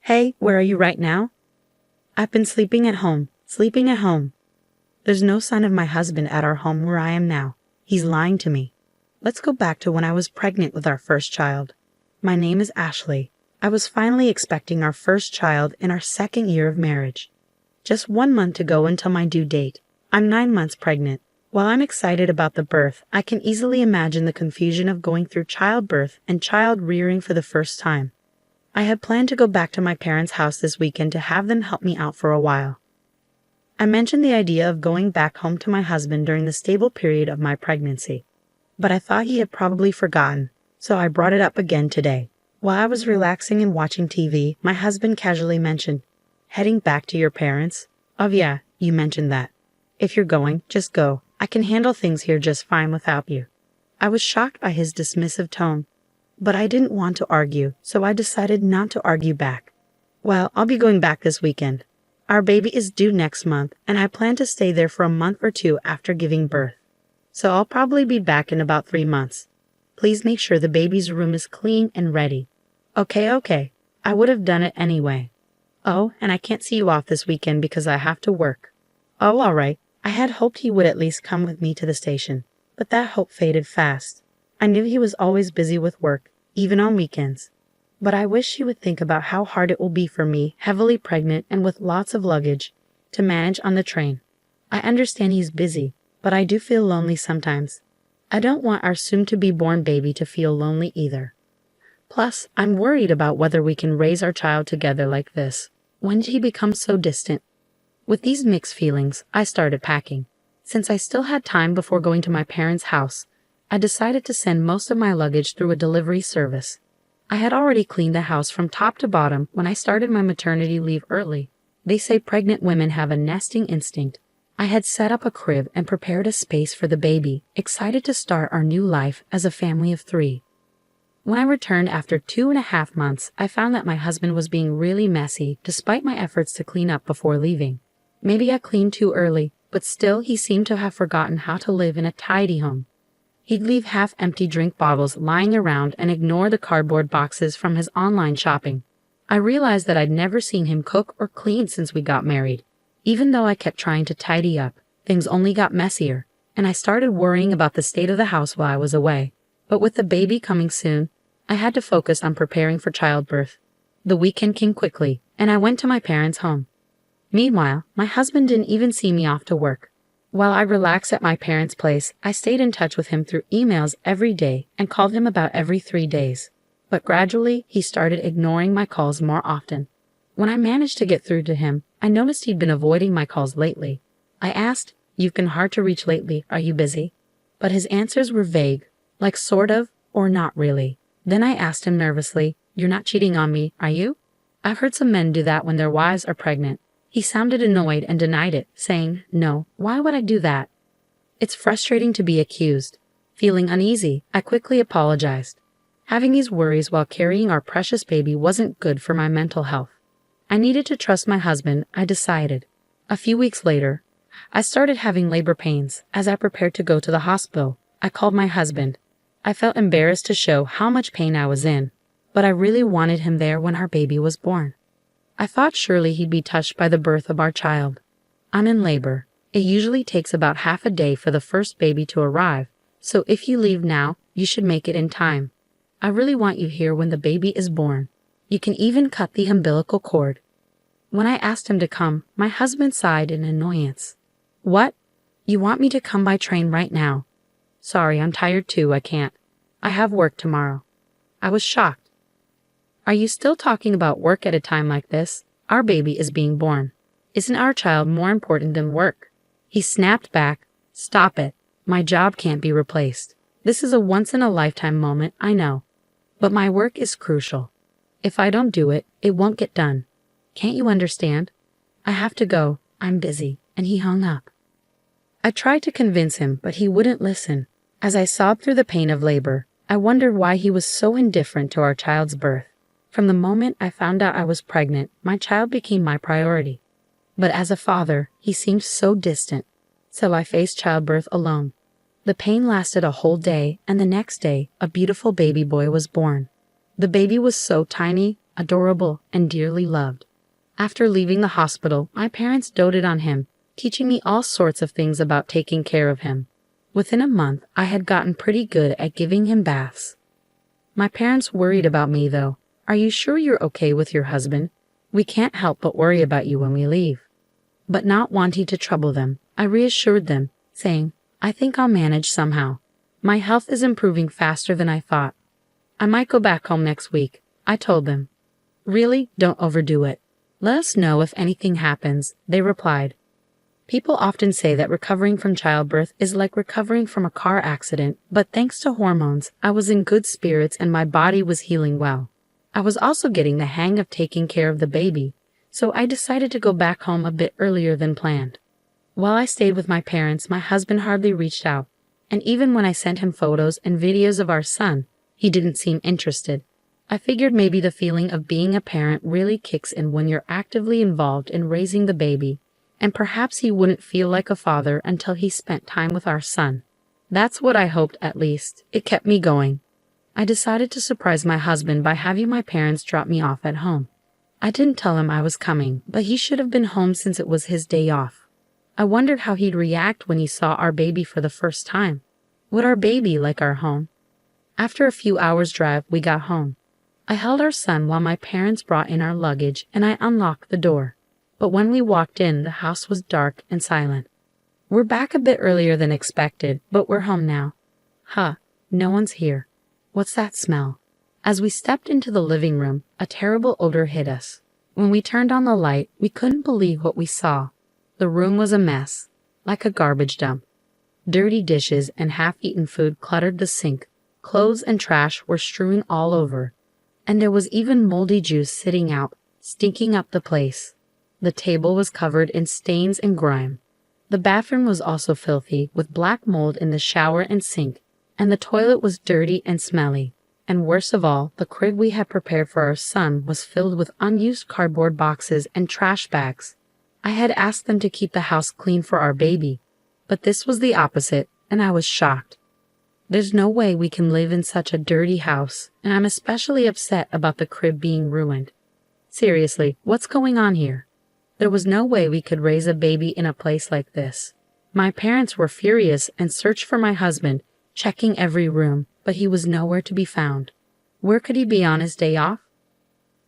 Hey, where are you right now? I've been sleeping at home. Sleeping at home. There's no sign of my husband at our home where I am now. He's lying to me. Let's go back to when I was pregnant with our first child. My name is Ashley. I was finally expecting our first child in our second year of marriage. Just 1 month to go until my due date. I'm 9 months pregnant. While I'm excited about the birth, I can easily imagine the confusion of going through childbirth and child rearing for the first time. I had planned to go back to my parents' house this weekend to have them help me out for a while. I mentioned the idea of going back home to my husband during the stable period of my pregnancy, but I thought he had probably forgotten, so I brought it up again today. While I was relaxing and watching TV, my husband casually mentioned, "Heading back to your parents? Oh yeah, you mentioned that. If you're going, just go. I can handle things here just fine without you." I was shocked by his dismissive tone, but I didn't want to argue, so I decided not to argue back. Well, I'll be going back this weekend. Our baby is due next month, and I plan to stay there for a month or two after giving birth. So I'll probably be back in about 3 months. Please make sure the baby's room is clean and ready. Okay. I would have done it anyway. Oh, and I can't see you off this weekend because I have to work. Oh, all right. I had hoped he would at least come with me to the station, but that hope faded fast. I knew he was always busy with work, even on weekends. But I wish he would think about how hard it will be for me, heavily pregnant and with lots of luggage, to manage on the train. I understand he's busy, but I do feel lonely sometimes. I don't want our soon-to-be-born baby to feel lonely either. Plus, I'm worried about whether we can raise our child together like this. When did he become so distant? With these mixed feelings, I started packing. Since I still had time before going to my parents' house, I decided to send most of my luggage through a delivery service. I had already cleaned the house from top to bottom when I started my maternity leave early. They say pregnant women have a nesting instinct. I had set up a crib and prepared a space for the baby, excited to start our new life as a family of 3. When I returned after 2.5 months, I found that my husband was being really messy despite my efforts to clean up before leaving. Maybe I cleaned too early, but still he seemed to have forgotten how to live in a tidy home. He'd leave half-empty drink bottles lying around and ignore the cardboard boxes from his online shopping. I realized that I'd never seen him cook or clean since we got married. Even though I kept trying to tidy up, things only got messier, and I started worrying about the state of the house while I was away. But with the baby coming soon, I had to focus on preparing for childbirth. The weekend came quickly, and I went to my parents' home. Meanwhile, my husband didn't even see me off to work. While I relaxed at my parents' place, I stayed in touch with him through emails every day and called him about every 3 days. But gradually, he started ignoring my calls more often. When I managed to get through to him, I noticed he'd been avoiding my calls lately. I asked, "You've been hard to reach lately, are you busy?" But his answers were vague, like sort of, or not really. Then I asked him nervously, "You're not cheating on me, are you?" I've heard some men do that when their wives are pregnant. He sounded annoyed and denied it, saying, "No, why would I do that?" It's frustrating to be accused. Feeling uneasy, I quickly apologized. Having these worries while carrying our precious baby wasn't good for my mental health. I needed to trust my husband, I decided. A few weeks later, I started having labor pains. As I prepared to go to the hospital, I called my husband. I felt embarrassed to show how much pain I was in, but I really wanted him there when our baby was born. I thought surely he'd be touched by the birth of our child. I'm in labor. It usually takes about half a day for the first baby to arrive, so if you leave now, you should make it in time. I really want you here when the baby is born. You can even cut the umbilical cord. When I asked him to come, my husband sighed in annoyance. "What? You want me to come by train right now?" "Sorry, I'm tired too, I can't. I have work tomorrow." I was shocked. "Are you still talking about work at a time like this? Our baby is being born. Isn't our child more important than work?" He snapped back, "Stop it. My job can't be replaced. This is a once-in-a-lifetime moment, I know. But my work is crucial. If I don't do it, it won't get done. Can't you understand? I have to go. I'm busy." And he hung up. I tried to convince him, but he wouldn't listen. As I sobbed through the pain of labor, I wondered why he was so indifferent to our child's birth. From the moment I found out I was pregnant, my child became my priority. But as a father, he seemed so distant. So I faced childbirth alone. The pain lasted a whole day, and the next day, a beautiful baby boy was born. The baby was so tiny, adorable, and dearly loved. After leaving the hospital, my parents doted on him, teaching me all sorts of things about taking care of him. Within a month, I had gotten pretty good at giving him baths. My parents worried about me, though. "Are you sure you're okay with your husband? We can't help but worry about you when we leave." But not wanting to trouble them, I reassured them, saying, "I think I'll manage somehow. My health is improving faster than I thought. I might go back home next week," I told them. "Really, don't overdo it. Let us know if anything happens," they replied. People often say that recovering from childbirth is like recovering from a car accident, but thanks to hormones, I was in good spirits and my body was healing well. I was also getting the hang of taking care of the baby, so I decided to go back home a bit earlier than planned. While I stayed with my parents, my husband hardly reached out, and even when I sent him photos and videos of our son, he didn't seem interested. I figured maybe the feeling of being a parent really kicks in when you're actively involved in raising the baby, and perhaps he wouldn't feel like a father until he spent time with our son. That's what I hoped, at least. It kept me going. I decided to surprise my husband by having my parents drop me off at home. I didn't tell him I was coming, but he should have been home since it was his day off. I wondered how he'd react when he saw our baby for the first time. Would our baby like our home? After a few hours' drive, we got home. I held our son while my parents brought in our luggage, and I unlocked the door. But when we walked in, the house was dark and silent. "We're back a bit earlier than expected, but we're home now." "Huh, no one's here. What's that smell?" As we stepped into the living room, a terrible odor hit us. When we turned on the light, we couldn't believe what we saw. The room was a mess, like a garbage dump. Dirty dishes and half-eaten food cluttered the sink. Clothes and trash were strewn all over. And there was even moldy juice sitting out, stinking up the place. The table was covered in stains and grime. The bathroom was also filthy, with black mold in the shower and sink, and the toilet was dirty and smelly. And worst of all, the crib we had prepared for our son was filled with unused cardboard boxes and trash bags. I had asked them to keep the house clean for our baby, but this was the opposite, and I was shocked. There's no way we can live in such a dirty house, and I'm especially upset about the crib being ruined. Seriously, what's going on here? There was no way we could raise a baby in a place like this. My parents were furious and searched for my husband, checking every room, but he was nowhere to be found. Where could he be on his day off?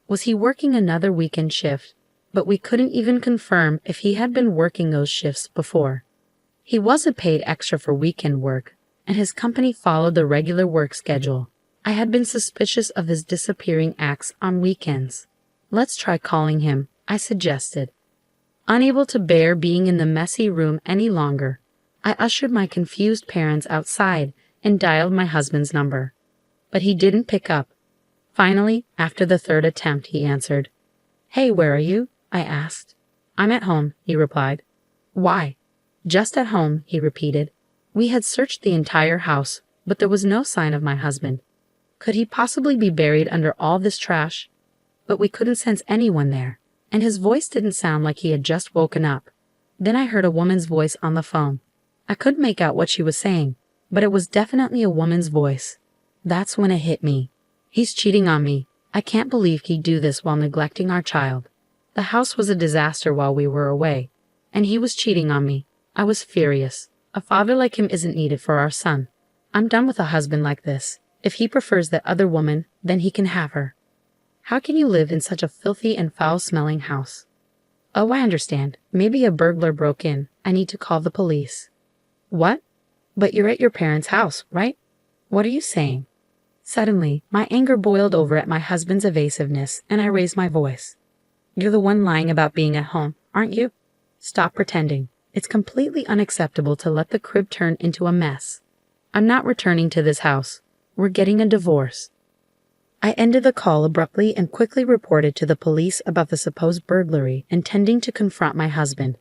Was he working another weekend shift? But we couldn't even confirm if he had been working those shifts before. He wasn't paid extra for weekend work, and his company followed the regular work schedule. I had been suspicious of his disappearing acts on weekends. "Let's try calling him," I suggested. Unable to bear being in the messy room any longer, I ushered my confused parents outside and dialed my husband's number. But he didn't pick up. Finally, after the third attempt, he answered. "Hey, where are you?" I asked. "I'm at home," he replied. "Why?" "Just at home," he repeated. We had searched the entire house, but there was no sign of my husband. Could he possibly be buried under all this trash? But we couldn't sense anyone there, and his voice didn't sound like he had just woken up. Then I heard a woman's voice on the phone. I couldn't make out what she was saying, but it was definitely a woman's voice. That's when it hit me. He's cheating on me. I can't believe he'd do this while neglecting our child. The house was a disaster while we were away, and he was cheating on me. I was furious. A father like him isn't needed for our son. I'm done with a husband like this. If he prefers that other woman, then he can have her. How can you live in such a filthy and foul-smelling house? Oh, I understand. Maybe a burglar broke in. I need to call the police. What? But you're at your parents' house, right? What are you saying? Suddenly, my anger boiled over at my husband's evasiveness, and I raised my voice. You're the one lying about being at home, aren't you? Stop pretending. It's completely unacceptable to let the crib turn into a mess. I'm not returning to this house. We're getting a divorce. I ended the call abruptly and quickly reported to the police about the supposed burglary, intending to confront my husband.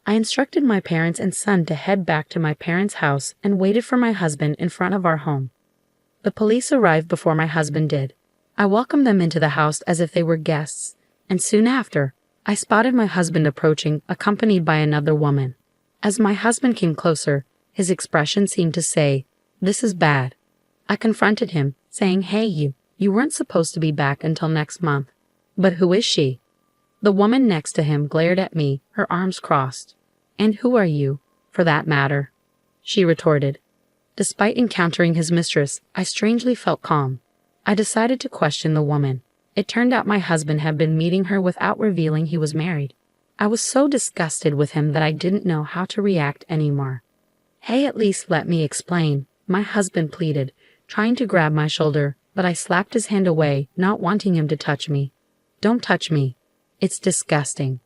I instructed my parents and son to head back to my parents' house and waited for my husband in front of our home. The police arrived before my husband did. I welcomed them into the house as if they were guests, and soon after, I spotted my husband approaching, accompanied by another woman. As my husband came closer, his expression seemed to say, "This is bad." I confronted him, saying, "Hey, you weren't supposed to be back until next month. But who is she? The woman next to him glared at me, her arms crossed. And who are you, for that matter? She retorted. Despite encountering his mistress, I strangely felt calm. I decided to question the woman. It turned out my husband had been meeting her without revealing he was married. I was so disgusted with him that I didn't know how to react anymore. Hey, at least let me explain, my husband pleaded, trying to grab my shoulder, but I slapped his hand away, not wanting him to touch me. Don't touch me. It's disgusting.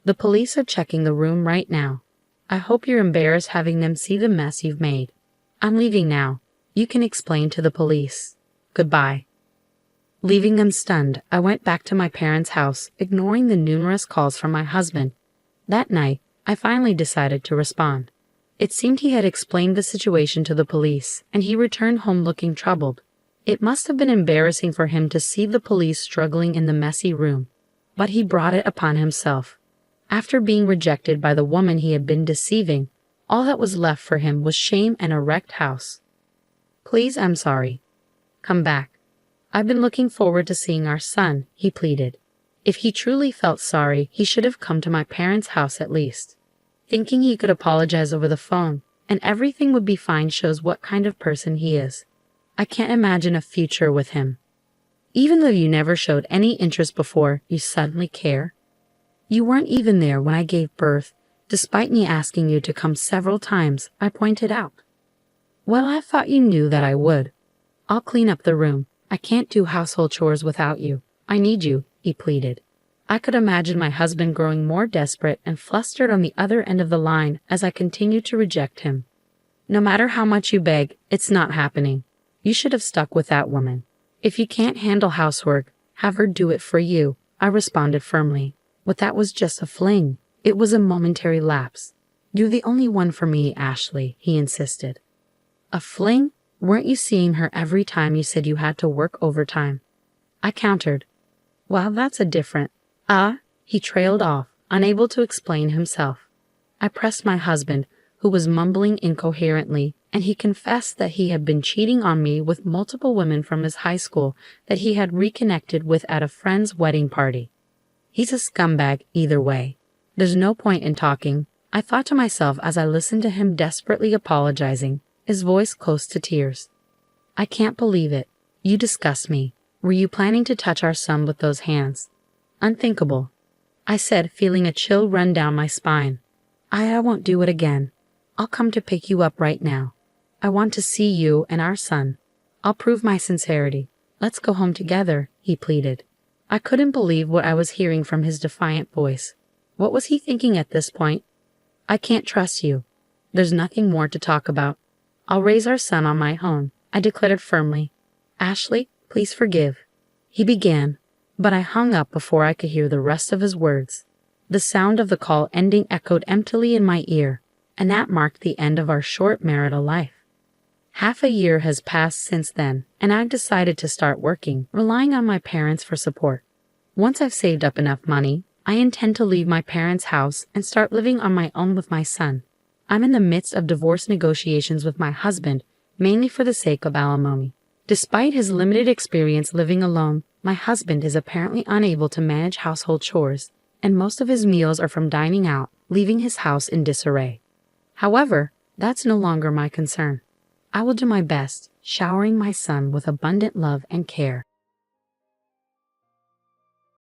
The police are checking the room right now. I hope you're embarrassed having them see the mess you've made. I'm leaving now. You can explain to the police. Goodbye. Leaving them stunned, I went back to my parents' house, ignoring the numerous calls from my husband. That night, I finally decided to respond. It seemed he had explained the situation to the police, and he returned home looking troubled. It must have been embarrassing for him to see the police struggling in the messy room, but he brought it upon himself. After being rejected by the woman he had been deceiving, all that was left for him was shame and a wrecked house. Please, I'm sorry. Come back. I've been looking forward to seeing our son, he pleaded. If he truly felt sorry, he should have come to my parents' house at least. Thinking he could apologize over the phone, and everything would be fine shows what kind of person he is. I can't imagine a future with him. Even though you never showed any interest before, you suddenly care. You weren't even there when I gave birth, despite me asking you to come several times, I pointed out. Well, I thought you knew that I would. I'll clean up the room. I can't do household chores without you. I need you, he pleaded. I could imagine my husband growing more desperate and flustered on the other end of the line as I continued to reject him. No matter how much you beg, it's not happening. You should have stuck with that woman. If you can't handle housework, have her do it for you, I responded firmly. But that was just a fling. It was a momentary lapse. You're the only one for me, Ashley, he insisted. A fling? Weren't you seeing her every time you said you had to work overtime? I countered. Well, that's a different. He trailed off, unable to explain himself. I pressed my husband, who was mumbling incoherently, and he confessed that he had been cheating on me with multiple women from his high school that he had reconnected with at a friend's wedding party. He's a scumbag either way. There's no point in talking, I thought to myself as I listened to him desperately apologizing, his voice close to tears. I can't believe it. You disgust me. Were you planning to touch our son with those hands? Unthinkable, I said, feeling a chill run down my spine. I won't do it again. I'll come to pick you up right now. I want to see you and our son. I'll prove my sincerity. Let's go home together, he pleaded. I couldn't believe what I was hearing from his defiant voice. What was he thinking at this point? I can't trust you. There's nothing more to talk about. I'll raise our son on my own, I declared firmly. Ashley, please forgive. He began, but I hung up before I could hear the rest of his words. The sound of the call ending echoed emptily in my ear, and that marked the end of our short marital life. Half a year has passed since then, and I've decided to start working, relying on my parents for support. Once I've saved up enough money, I intend to leave my parents' house and start living on my own with my son. I'm in the midst of divorce negotiations with my husband, mainly for the sake of alimony. Despite his limited experience living alone, my husband is apparently unable to manage household chores, and most of his meals are from dining out, leaving his house in disarray. However, that's no longer my concern. I will do my best, showering my son with abundant love and care.